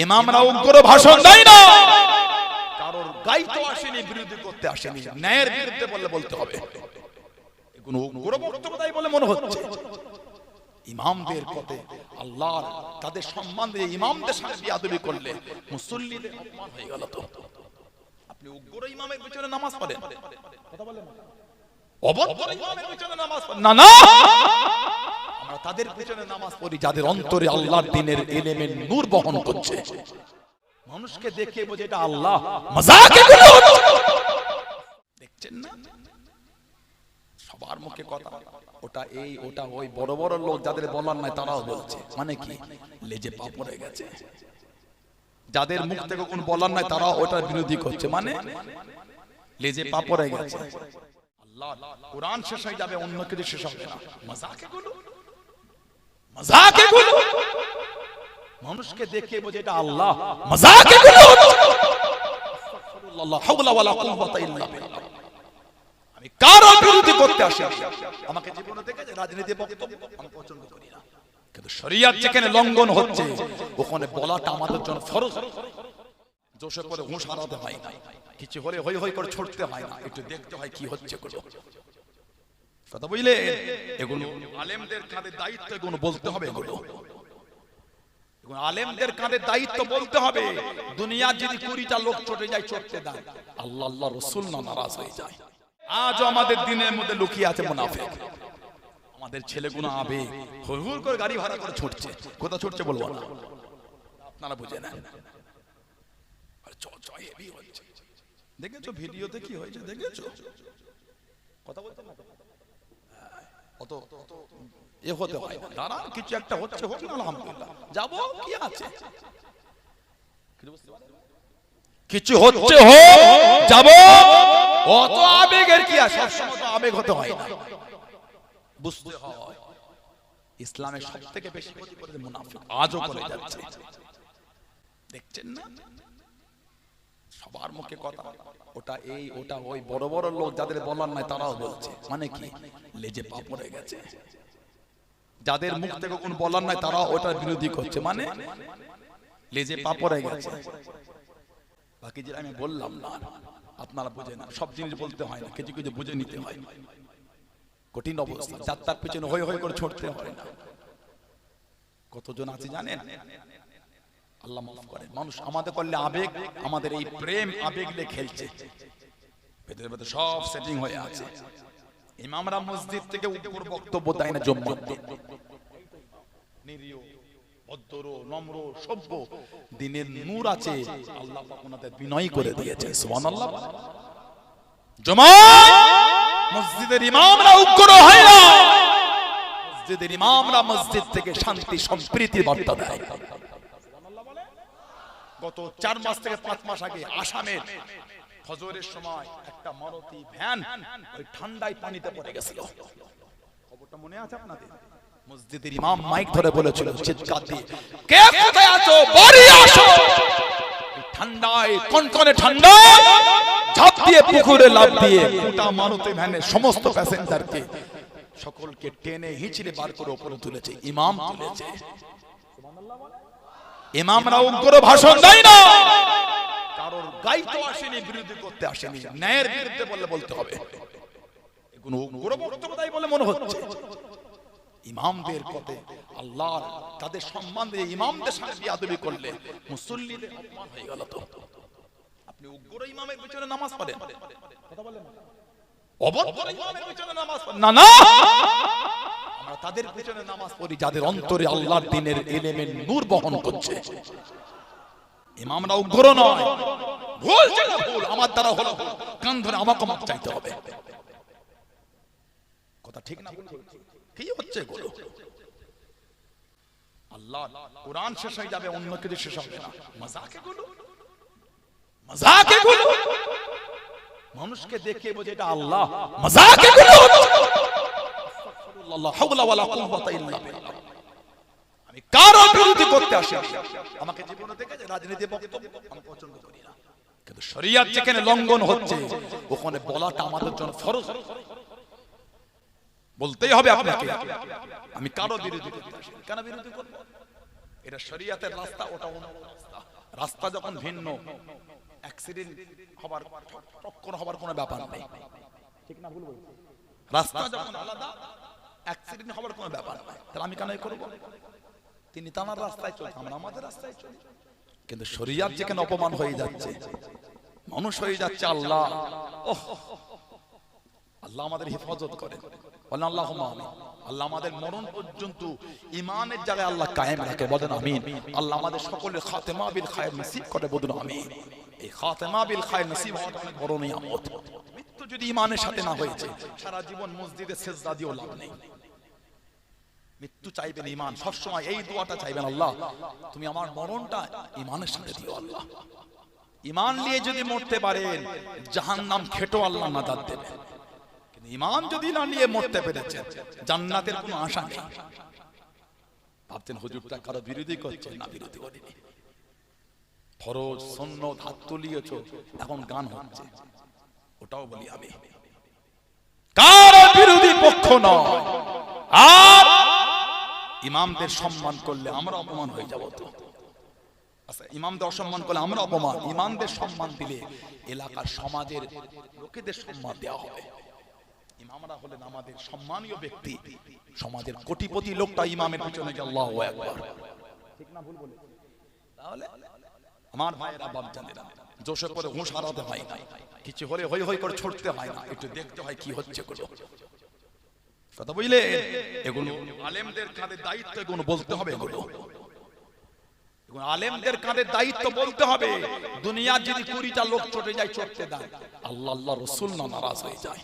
ইমামরা উগ্র ভাষণ দেয় না, কারোর গাইতে আসেনি, বিরোধী করতে আসেনি, ন্যায়ের বিরুদ্ধে বললে বলতে হবে। এগুলো উগ্র বক্তব্য দেয় বলে মনে হচ্ছে। ইমামদের পথে আল্লাহর তাদের সম্মান দিয়ে ইমামদের সাথে বিয়াদবি করলে মুসল্লিদের অপমান হয়ে গেল। তো আপনি উগ্র ইমামের পিছনে নামাজ পড়েন, কথা বলেন না, অভদ্র ইমামের পিছনে নামাজ পড়েন না, না, আমরা তাদের পিছনে নামাজ পড়ি যাদের অন্তরে আল্লাহর দ্বীনের ইলমের নূর বহন করছে। মানুষকে দেখে বোঝে এটা আল্লাহ, মজাক এগুলো দেখছেন না? সবার মুখে কথা, ওটা এই ওটা ওই, বড় বড় লোক যাদের বলার নাই তারাও বলছে। মানে কি? লেজে পা পড়ে গেছে। যাদের মুখ থেকে কোন বলার নাই তারা ওটার বিরোধী করছে, মানে লেজে পা পড়ে গেছে। আল্লাহ কোরআন শেষ হয়ে যাবে, অন্য কিছু শেষ হবে না। মজাক এগুলো, মজাক এগুলো মানুষকে দেখে বোঝে এটা আল্লাহ, মজাক এগুলো। আল্লাহ হাওলা ওয়ালা কুওয়াতা ইল্লা বিল্লাহ। আমি কারো বিরোধী করতে আসি, আমাকে জীবনে দেখেছে রাজনীতি বক্তব্য আমি পছন্দ করি না, কিন্তু শরীয়ত যেখানে লঙ্ঘন হচ্ছে ওখানে বলাটা আমাদের জন্য ফরজ। জোশে পরে হুঁশ হারাতে হয় না, কিছু হলে হই হই করে ছুটতে হয় না, একটু দেখতে হয় কি হচ্ছে এগুলো। কথা বুঝলে? এগুলো আলেমদের কাঁধে দায়িত্ব, এগুলো বলতে হবে। এগুলো আলেমদের কাঁধে দায়িত্ব বলতে হবে। দুনিয়া যদি 20টা লোক চটে যায়, চটতে দেয়, আল্লাহ আল্লাহ রাসূল না নারাজ হয়ে যায়। আজও আমাদের দিনের মধ্যে লুকিয়ে আছে মুনাফিক। আমাদের ছেলেগুলো আবেগ হুড় করে গাড়ি ভাড়া করে ছুটছে। কোথা ছুটছে বলবো না, আপনারা বুঝে নেন। দেখেছো ভিডিওতে কি হয়েছে? দেখেছো? কথা বলতে না, অত এ হতে হয় না। দাঁড়ান, কিছু একটা হচ্ছে, হোক না, আলহামদুলিল্লাহ, যাবো, কি আছে, কিছু হচ্ছে হোক, যাবো। অত আবেগের কি আছে? সবসময় তো আবেগ হতে হয় না, বুঝতে হয়। ইসলামের সবথেকে বেশি ক্ষতি করে মুনাফিক, আজও করে যাচ্ছে। দেখছেন না? সবার মুখে কথা, ওটা এই ওটা ওই, বড় বড় লোক যাদের বলার নাই তারাও বলছে। মানে কি? লেজে পা পড়ে গেছে। যাদের মুখ থেকে কোন বলার নাই তারা ওটার বিরোধী করছে, মানে লেজে পা পড়ে গেছে। বাকি যে আমি বললাম না, আপনারা বুঝে না, সব জিনিস বলতে হয় না, কিছু কিছু বুঝে নিতে হয়। কঠিন অবস্থা, যার তার পিছনে হই হই করে ছুটতে হয় না। কতজন আছে জানেন? আল্লাহ মাফ করে, মানুষ আমাদের করলে আবেগ, আমাদের এই প্রেম আবেগ নিয়ে খেলছে। ভেতরে ভেতরে সব সেটিং হয়ে আছে। ইমামরা মসজিদ থেকে উপর বক্তব্য দেয় না, জুম্মার দিন নিরীহ, ভদ্র, নম্র, সভ্য, দিনের নূর আছে, আল্লাহ পাক ওনাদের বিনয়ী করে দিয়েছেন। সুবহানাল্লাহ। জুমা মসজিদের ইমামরা উগ্র হয় না, মসজিদের ইমামরা মসজিদ থেকে শান্তি সম্প্রীতির বার্তা দেয়। গত 4 মাস থেকে 5 মাস আগে আসামের ফজরের সময় একটা মারুতি ভ্যান ওই ঠান্ডায় পানিতে পড়ে গেছিল। খবরটা মনে আছে আপনাদের? মসজিদের ইমাম মাইক ধরে বলেছিল চিৎকার দিয়ে, কে কোথায় আছো, বাড়ি আসো। এই ঠান্ডায়, কনকনে ঠান্ডায় ঝাঁপ দিয়ে পুকুরে লাফ দিয়ে গোটা মারুতি ভ্যানের সমস্ত প্যাসেঞ্জারকে সকলকে টেনে হিঁচড়ে বার করে উপরে তুলেছে, ইমাম তুলেছে। ইমামরা উগ্র ভাষণ দেয় না, কারোর গাইতে আসেনি, বিরোধী করতে আসেনি, ন্যায়ের বিরুদ্ধে বললে বলতে হবে। এগুলো উগ্র বক্তব্য দেয় বলে মনে হচ্ছে। ইমামদের পথে আল্লাহর তাদের সম্মান দিয়ে ইমামদের সাথে বিয়াদবি করলে মুসল্লিদের অপমান হয়ে গেল। তো আপনি উগ্র ইমামের পিছনে নামাজ পড়েন, কথা বলেন না, অভদ্র ইমামের পিছনে নামাজ পড়েন না, না, আমরা তাদের পিছনে নামাজ পড়ি যাদের অন্তরে আল্লাহর দ্বীনের ইলমের নূর বহন করছে। ইমামরা উগ্র নয়, ভুল ছিল ভুল, আমার দ্বারা হলো ভুল, কান ধরে আমাকে মাপ চাইতে হবে। কথা ঠিক না? কি হচ্ছে এগুলো? আল্লাহ কোরআন শেষ হয়ে যাবে, অন্য কিছু শেষ হবে না। মজাক এগুলো, মজাক এগুলো মানুষকে দেখে বোঝে এটা আল্লাহ, মজাক এগুলো। আল্লাহ হাওলা ওয়ালা কুওয়াতা ইল্লা বিল্লাহ। আমি কারো বিরোধী করতে আসি, আমাকে জীবনে দেখেছে রাজনীতি বক্তব্য আমি পছন্দ করি না, কিন্তু শরীয়ত যেখানে লঙ্ঘন হচ্ছে ওখানে বলাটা আমাদের জন্য ফরজ। বলতেই হবে আপনাকে। আমি কারো বিরোধী করতে আসি, কেন বিরোধী করব? এটা শরীয়তের রাস্তা, ওটা অন্য রাস্তা। রাস্তা যখন ভিন্ন, অ্যাক্সিডেন্ট হবার, টক্কর হবার কোনো ব্যাপার নেই, ঠিক না ভুল বলছি? রাস্তা যখন আলাদা, অ্যাক্সিডেন্ট হবার কোনো ব্যাপার নাই, তাহলে আমি কেন করব? তিনি তার রাস্তায় চলছে, আমরা আমাদের রাস্তায় চলি। কিন্তু শরিয়াত যেখানে অপমান হয়ে যাচ্ছে, মানুষ হয়ে যাচ্ছে, আল্লাহ আল্লাহ আমাদের হেফাজত করেন, বলেন আল্লাহুম্মা আমিন। আল্লাহ আমাদের মরণ পর্যন্ত ঈমানের জায়গায় আল্লাহ কায়েম রাখে, বলেন আমিন। আল্লাহ আমাদের সকলের খাতেমা বিল খায়র নসিব করে, বলেন আমিন। এই খাতেমা বিল খায়র নসিব হওয়াটা অনেক বড় নিয়ামত। মৃত্যু যদি ঈমানের সাথে না হয়েছে, সারা জীবন মসজিদে সিজদা দিয়েও লাভ নেই। মৃত্যু চাইবেন ঈমান, সবসময় এই দোয়াটা চাইবেন, আল্লাহ তুমি আমার মরণটা ঈমানের সাথে দিও আল্লাহ। ঈমান নিয়ে যদি মরতে পারেন, জাহান্নাম খেটো আল্লাহ নাজাত দেবেন। ঈমান যদি না নিয়ে মরতে পেরেছেন, জান্নাতের কোনো আশা নেই। ভাবছেন হুজুরটা কারো বিরোধী করছে, না, বিরোধী করিনি। ফরজ সুন্নাত হাত তুলিয়েছো, এখন গান হচ্ছে, ওটাও বলি আমি, কারো বিরোধী পক্ষ নয়। আর ইমামদের সম্মান করলে আমরা অপমান হয়ে যাব তো। আচ্ছা, ইমামদের অসম্মান করলে আমরা অপমান, ইমামদের সম্মান দিলে এলাকার সমাজের লোকেদের সম্মান দেওয়া হবে। ইমামরা হলেন আমাদের সম্মানীয় ব্যক্তি, সমাজের কোটিপতি লোকটা ইমামের পিছনে গিয়ে আল্লাহু আকবার, ঠিক না ভুল বলে? তাহলে আমার ভাইয়েরা বাপজানেরা, জোশে করে হুঁশ হারাতে হয় না, কিছু হলে হই হই করে ছুটতে হয় না, একটু দেখতে হয় কি হচ্ছে গুলো, কথা বুঝলে? এগুলো আলেমদের কাঁধে দায়িত্ব, এগুলো বলতে হবে, এগুলো আলেমদের কাঁধে দায়িত্ব বলতে হবে। দুনিয়া যদি 20টা লোক চটে যায়, চটতে দেয়, আল্লাহ আল্লাহ রাসূল না নারাজ হয়ে যায়।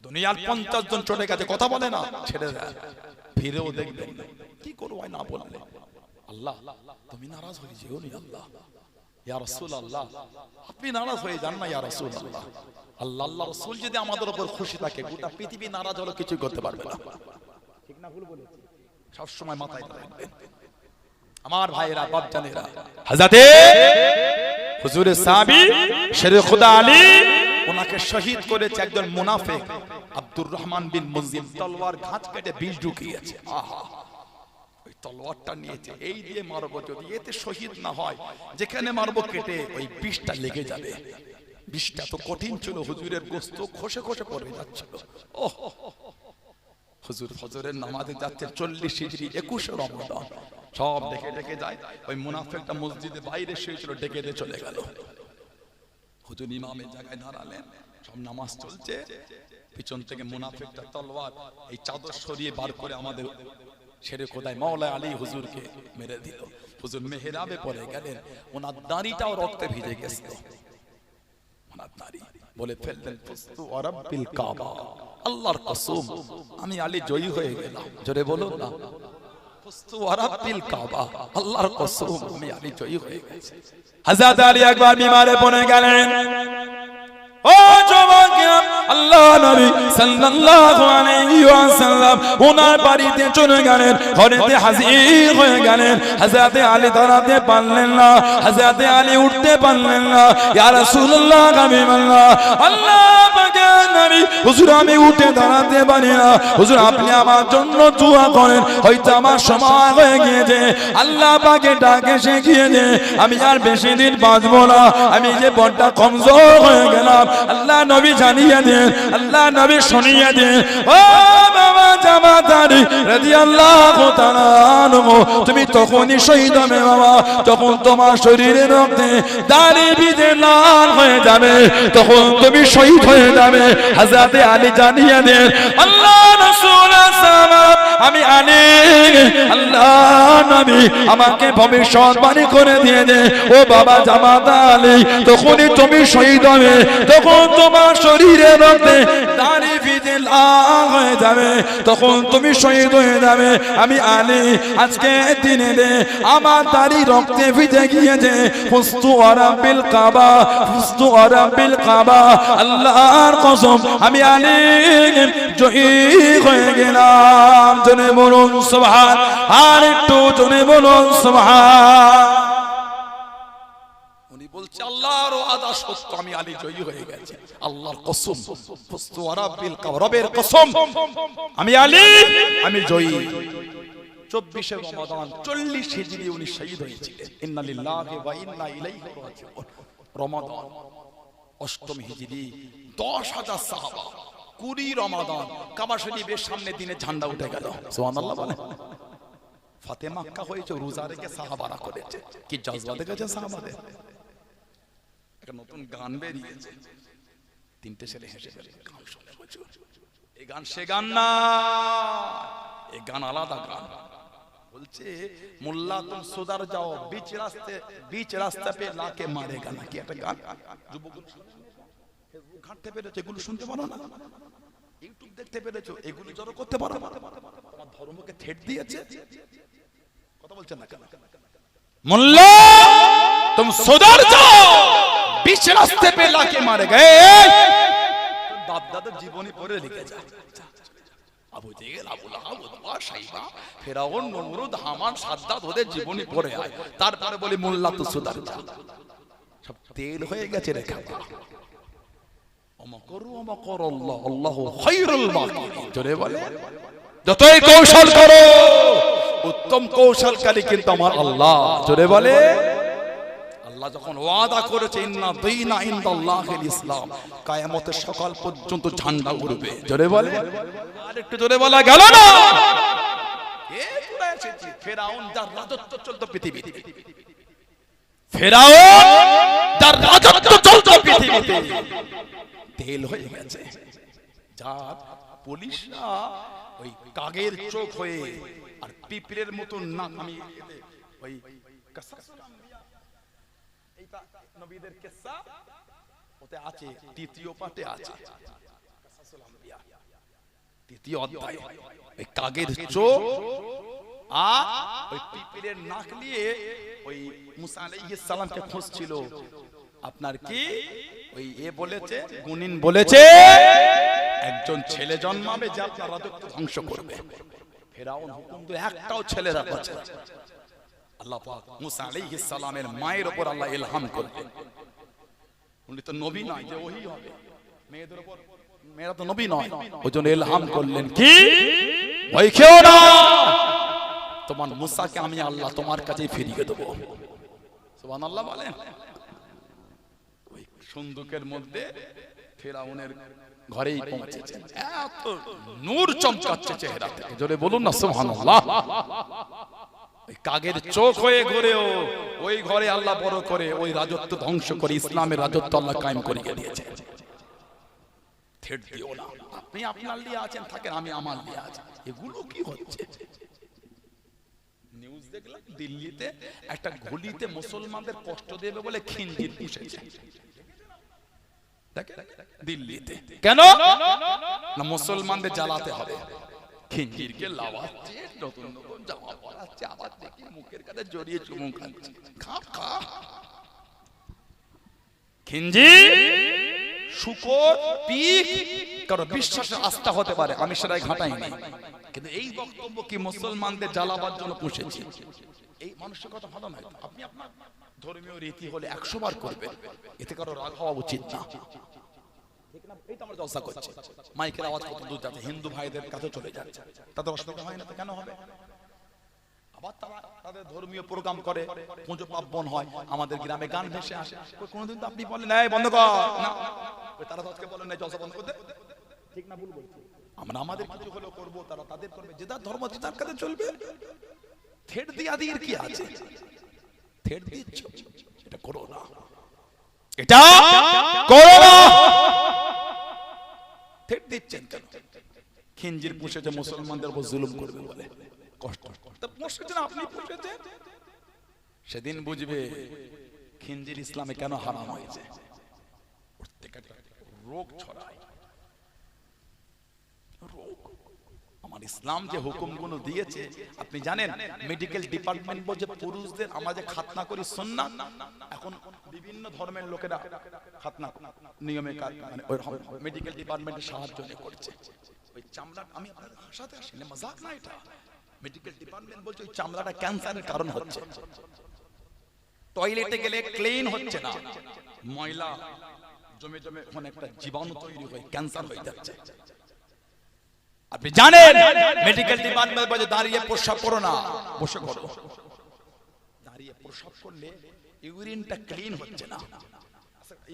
দুনিয়ার 50 জন চটে গেছে, কথা বলে না, ছেড়ে দেয়, ফিরেও দেখবেন কি করবো না বললে, আল্লাহ তুমি নারাজ হয়ে যেও নি, আল্লাহ ইয়া রাসূলুল্লাহ আপনি নারাজ হয়ে যান না, ইয়া রাসূলুল্লাহ। আল্লাহ আল্লাহ রাসূল যদি আমাদের উপর খুশি থাকে, গোটা পৃথিবী নারাজ হলে কিছু করতে পারবে না, ঠিক না ভুল বলেছি? সব সময় মাথায় রাখবেন আমার ভাইয়েরা বাপজানেরা। হযরতে হুজুরে সাহাবী শেরে খুদা আলী, ওনাকে শহীদ করেছে একজন মুনাফিক আব্দুর রহমান বিন মুলজিম, তলোয়ার ঘাত কেটে বিষ ঢুকিয়েছে। আহা, ওই তলোয়ারটা নিয়েছে, এই দিয়ে মারবো, যদি এতে শহীদ না হয়, যেখানে মারবো কেটে ওই বিষটা লেগে যাবে। বিষটা তো কঠিন ছিল, হুজুরের গোশত খসে খসে পড়ে যাচ্ছিল। ওহ, হুজুর ফজরের নামাজে যাচ্ছে, 40 হিজরি 21 রমজান, সব ডেকে ডেকে যায়। ওই মুনাফিকটা মসজিদে বাইরে শুয়েছিল, ডেকে দিয়ে চলে গেল। হুজুর ইমামের জায়গায় দাঁড়ালেন, সব নামাজ চলছে, পিছন থেকে মুনাফিকটা তলোয়ার এই চাদর সরিয়ে বার করে আমাদের শেরে খোদাই মাওলা আলী হুজুরকে মেরে দিল। হুজুর মেহরাবে পড়ে গেলেন, ওনার দাড়িটাও রক্তে ভিজে গেছিল। ওনার দাড়ি বলে ফেললেন, ফুস্তু ওয়া রাব্বিল কাবা, আল্লাহর কসম আমি আলী জয়ী হয়ে গেলাম। জোরে বলুন না, ফুস্তু ওয়া রাব্বিল কাবা, আল্লাহর কসম আমি আলী জয়ী হয়ে গেছি। হযরত আলী একবার বিমারে পড়ে গেলেন। ও যুবক, আল্লাহ নবী সাল্লাল্লাহু আলাইহি ওয়াসাল্লাম ওনার বাড়িতে চলে গেলেন, ঘরেতে হাজির হয়ে গেলেন। হযরত আলী দাঁড়াতে পারলেন না, হযরত আলী উঠতে পারলেন না। ইয়া রাসূলুল্লাহ, হাবিবাল্লাহ, আল্লাহ পাকের নবী, হুজুর আমি উঠে দাঁড়াতে পারি না, হুজুর আপনি আমার জন্য দোয়া করেন, হয়তো আমার সময় হয়ে গিয়েছে, আল্লাহ পাকে ডাকে শিখিয়েছে, আমি আর বেশি দিন বাঁচবো না, আমি যে বড়টা কমজোর হয়ে গেলাম। আল্লাহ নবী জানিয়ে দেন, আল্লাহ নবী শুনিয়ে দেন। ও বাবা জামাতারি রাদিয়াল্লাহু তাআলা আনহু, তুমি তখনই শহীদ হবে বাবা, তখন তোমার শরীরে রক্তে দাড়ি ভিজে লাল হয়ে যাবে, তখন তুমি শহীদ হয়ে যাবে। হযরত আলী জানিয়ে দেন, আল্লাহ রাসূল সাল্লাল্লাহু, আমি আলী, আল্লাহ নবী আমাকে ভবিষ্যৎবাণী করে দিয়ে দে, ও বাবা জামাতা আলী, তখনই তুমি শহীদ হবে, তখন তোমার শরীরে রক্তে দাড়ি ভিজে লাল হয়ে যাবে, তখন তুমি শহীদ হয়ে যাবে। আমি আলী আজকে দিনে দে আমার দাড়ি রক্তে ভিজে গিয়েছে, ফুস্তু ওয়া রাব্বিল কাবা, ফুস্তু ওয়া রাব্বিল কাবা, আল্লাহর কসম আমি আলী জয়ী হয়ে গেলাম। জনে বলুন সুবহান, আর একটু জনে বলুন সুবহান। বলছে আল্লাহর ওয়াদা সত্য, আমি আলী জয়ী হয়ে গেছি, আল্লাহর কসম, ফুস্তু ওয়া রাব্বিল কাবা, রবের কসম আমি আলী, আমি জয়ী। 24 রমাদান 40 হিজরি উনি শহীদ হয়েছিলেন। ইন্না লিল্লাহি ওয়া ইন্না ইলাইহি রাজিউন। রমাদান 8 হিজরি 10,000 সাহাবা 20 রমাদান কাবা শরীফের সামনে দিনে ঝান্ডা উঠে গেল। সুবহানাল্লাহ বলে। ফাতেমা মাক্কা হয়েছে রোজা রেখে সাহাবারা করেছে। কি জজবা দেখেছে সাহাবাদের। একটা নতুন গান বেরিয়েছে, 3টে ছেলে হেসে ফেলে গান শুনে হুজুর এই গান সে গান না, এই গান আলাদা গান। বলছে মোল্লা তুম সুদার যাও बीच रास्ते पे लाके मारेगा না, কি একটা গান। যুবক ফেসবুক ঘাঁটতে পেরেছো, এগুলো শুনতে পারো না? ইউটিউব দেখতে পেরেছো, এগুলো জড়ো করতে পারো না? তোমার ধর্মকে ঠেট দিয়েছে, কথা বলছেন না কেন? মোল্লা তুম সুদার যাও बीच रास्ते पे लाके मारेगा। বাপ দাদার জীবনী পড়ে লিখে যা। আবু জেহেল, আবু লাহাব, উতবা, শাইবা, ফিরাউন, নমরুদ, হামান, সাদ্দাত ওদের জীবনী পড়ে আয়, তারপরে বলি মোল্লা তো সুদার যা। সব তেল হয়ে গেছে রে খাবা। ওমাকরু ওমাকর আল্লাহ, আল্লাহু খায়রুল মাকিরিন। জোরে বলে, যতই কৌশল করো উত্তম কৌশলকারী কিন্তু আমার আল্লাহ। জোরে বলে, আল্লাহ যখন ওয়াদা করেছে ইন্না দীনা ইনদাল্লাহিল ইসলাম, কিয়ামতের সকাল পর্যন্ত ঝান্ডা উড়বে। জোরে বলে, আর একটু জোরে বলা গেল না? এ পুরো এসেছে ফেরাউন যার রাজত্ব চলতো পৃথিবীতে, ফেরাউন যার রাজত্ব চলতো পৃথিবীতে, তেল হয়ে গেছে। যার পুলিশরা ওই কাগের চোখ হয়ে আর পিঁপড়ের মতো নাক, আমি ওই নবীদের কিসসা ওতে আছে, দ্বিতীয় পাঠে আছে, দ্বিতীয় অধ্যায়। ওই কাগের চোখ আর ওই পিঁপড়ের নাক নিয়ে ওই মুসা আলাইহিস সালামকে খুঁজছিল। আপনার কি ওই বলেছে, গুনিন বলেছে একজন ছেলে জন্মাবে যে আপনার রাজত্ব ধ্বংস করবে। ফেরাউন হুকুম দিল একটাও ছেলে রাখছে। আল্লাহ পাক মুসা আলাইহিস সালামের মায়ের উপর আল্লাহ ইলহাম করলেন। উনি তো নবী নয় যে ওহী হবে, মেয়েদের উপর, মেয়েরা তো নবী নয়, ওইজন্য ইলহাম করলেন কি ভয় খেও না, তোমার মুসাকে আমি আল্লাহ তোমার কাছেই ফিরিয়ে দেব। সুবহানাল্লাহ বলেন। ওই সন্দুকের মধ্যে ফেরাউনের ঘরেই পৌঁছেছে, এত নূর চমকাচ্ছে চেহারা থেকে। জোরে বলুন না সুবহানাল্লাহ। কাগের চোখ হয়ে ঘুরেও ওই ঘরে আল্লাহ বড় করে ওই রাজত্ব ধ্বংস করে ইসলামের রাজত্ব আল্লাহ কায়েম করে দিয়েছে। ঠেট দিও না, আপনি আপনার লিয়ে আছেন থাকেন, আমি আমার লিয়ে আছি। এগুলো কি হচ্ছে? নিউজ দেখলাম দিল্লিতে একটা গলিতে মুসলমানদের কষ্ট দেবে বলে খিঞ্জির পুষেছে। দিল্লিতে কেন না, মুসলমানদের জ্বালাতে হবে। খিঞ্জিরকে লাওয়াচ্ছে, নতুন নতুন জামা পরাচ্ছে, আবার দেখি মুখের কাছে জড়িয়ে চুমু খাচ্ছে। খা খা খিঞ্জির, শুকর, পিক, কারো বিশ্বাসে আস্থা হতে পারে, আমি সেটাই ঘাটাইনি। কিন্তু এই বক্তব্য কি মুসলমানদের জ্বালাবার জন্য পুষেছি, এই মানুষের কথা ভালো নয়। আপনি আপনার ধর্মীয় রীতি হলে 100 বার করবেন, এতে কারো রাগ হওয়া উচিত না। মাইকের আওয়াজ কত দূর যাচ্ছে, হিন্দু ভাইদের কাছে চলে যাচ্ছে, তাদের অসুবিধা হয় না তো কেন হবে? আবার তারা তাদের ধর্মীয় প্রোগ্রাম করে, পুজো পার্বণ হয়, আমাদের গ্রামে গান ভেসে আসে। কোনদিন তো আপনি বলেন এই বন্ধ কর না, তারা তো আজকে বলেন না জলসা বন্ধ করতে, ঠিক না ভুল বলছি? আমরা আমাদের কিছু হলেও করব, তারা তাদের করবে, যে তার ধর্ম তার কাছে চলবে। থেট দিয়া দিয়ে কি আছে? থেট দিচ্ছ, এটা করো না, এটা করো না। থেট দিচ্ছেন কেন? খিঞ্জির পুষেছে মুসলমানদের উপর জুলুম করবে বলে, কষ্ট পুষেছেন আপনি, পুষেছেন। সেদিন বুঝবে খিঞ্জির ইসলামে কেন হারাম হয়েছে। রোগ ছড়ায়, রোগ। আমার ইসলাম যে হুকুমগুলো দিয়েছে আপনি জানেন, মেডিকেল ডিপার্টমেন্ট বলছে পুরুষদের আমরা যে খাতনা করি সুন্নাত, এখন বিভিন্ন ধর্মের লোকেরা খাতনা নিয়মে মানে মেডিকেল ডিপার্টমেন্টের সাহায্য করছে। ওই চামড়া, আমি আপনাদের হাসাতে আসিনি, মজাক না এটা। মেডিকেল ডিপার্টমেন্ট বলছে ওই চামড়াটা ক্যান্সারের কারণ হচ্ছে। টয়লেটে গেলে ক্লিন হচ্ছে না, ময়লা জমে জমে ওখানে একটা জীবাণু তৈরি হয়ে ক্যান্সার হয়ে যাচ্ছে। আপনি জানেন মেডিকেল ডিপার্টমেন্ট বলে দাঁড়িয়ে প্রস্রাব করো না, বসে করো। দাঁড়িয়ে প্রস্রাব করলে ইউরিনটা ক্লিন হচ্ছে না,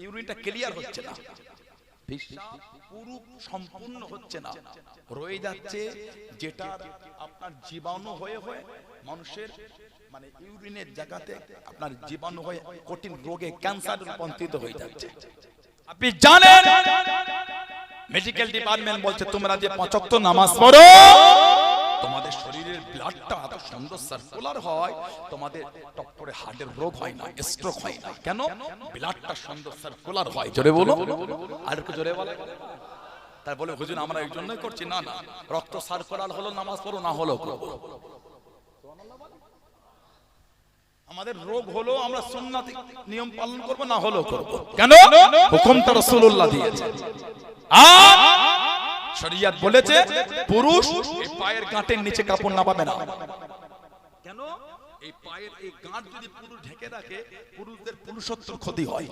ইউরিনটা ক্লিয়ার হচ্ছে না, পেশাব পুরো সম্পূর্ণ হচ্ছে না, রয়ে যাচ্ছে যেটা আপনার জীবাণু হয়ে হয়ে মানুষের মানে ইউরিনের জায়গাতে আপনার জীবাণু হয়ে কঠিন রোগে ক্যান্সার রূপান্তরিত হয়ে যাচ্ছে। আপনি জানেন মেডিকেল ডিপার্টমেন্ট বলছে তোমরা যে 5 ওয়াক্ত নামাজ পড়ো, তোমাদের শরীরের ব্লাডটা এত সুন্দর সার্কুলার হয়, তোমাদের টপ করে হার্টের রোগ হয় না, স্ট্রোক হয় না। কেন? ব্লাডটা সুন্দর সার্কুলার হয়। জোরে বলো, আর একটু জোরে বলো। তাই বলে হুজুর আমরা এই জন্যই করছি, না না, রক্ত সার্কুলার হলো নামাজ পড়ো, না হলো করবো। আমাদের রোগ হলো আমরা সুন্নাত নিয়ম পালন করব, না হলো করব। কেন? হুকুমটা রাসূলুল্লাহ দিয়েছে। আর শরীয়ত বলেছে পুরুষ এই পায়ের গাঁটের নিচে কাপড় নামাবে না। কেন? এই পায়ের এই গাঁট যদি পুরুষ ঢেকে রাখে, পুরুষদের পুরুষত্বের ক্ষতি হয়,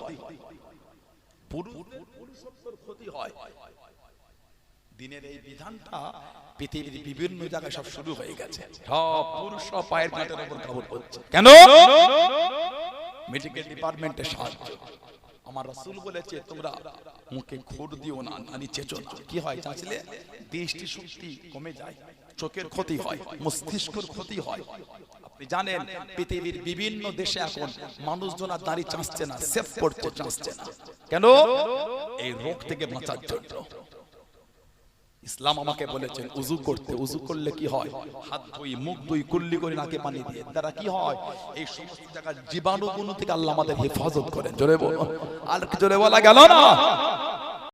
পুরুষদের পুরুষত্বের ক্ষতি হয়। দিনের এই বিধানটা পৃথিবীর বিভিন্ন জায়গায় সব শুরু হয়ে গেছে, সব পুরুষ সব পায়ের গাঁটের উপর কাপড় পরছে। কেন? মেডিকেল ডিপার্টমেন্টের সাহায্য। আমার রাসূল বলেছে তোমরা মুখে খুর দিও না, নানি চেঁচো না। কি হয়? চাচলে দৃষ্টি শক্তি কমে যায়, চোখের ক্ষতি হয়, মস্তিষ্কের ক্ষতি হয়। আপনি জানেন পৃথিবীর বিভিন্ন দেশে এখন মানুষজন আর দাড়ি চাঁচছে না, সেভ করতে চাঁচছে না। কেন? এই রোগ থেকে বাঁচার জন্য। ইসলাম আমাকে বলেছেন উযু করতে। উযু করলে কি হয়? হাত ধুই, মুখ ধুই, কুল্লি করে নাকে পানি দিয়ে। তারা কি হয়? এই সমস্ত জায়গার জীবাণুগুলো থেকে আল্লাহ আমাদের হেফাজত করেন। জোরে বলো, আর কি জোরে বলা গেল না?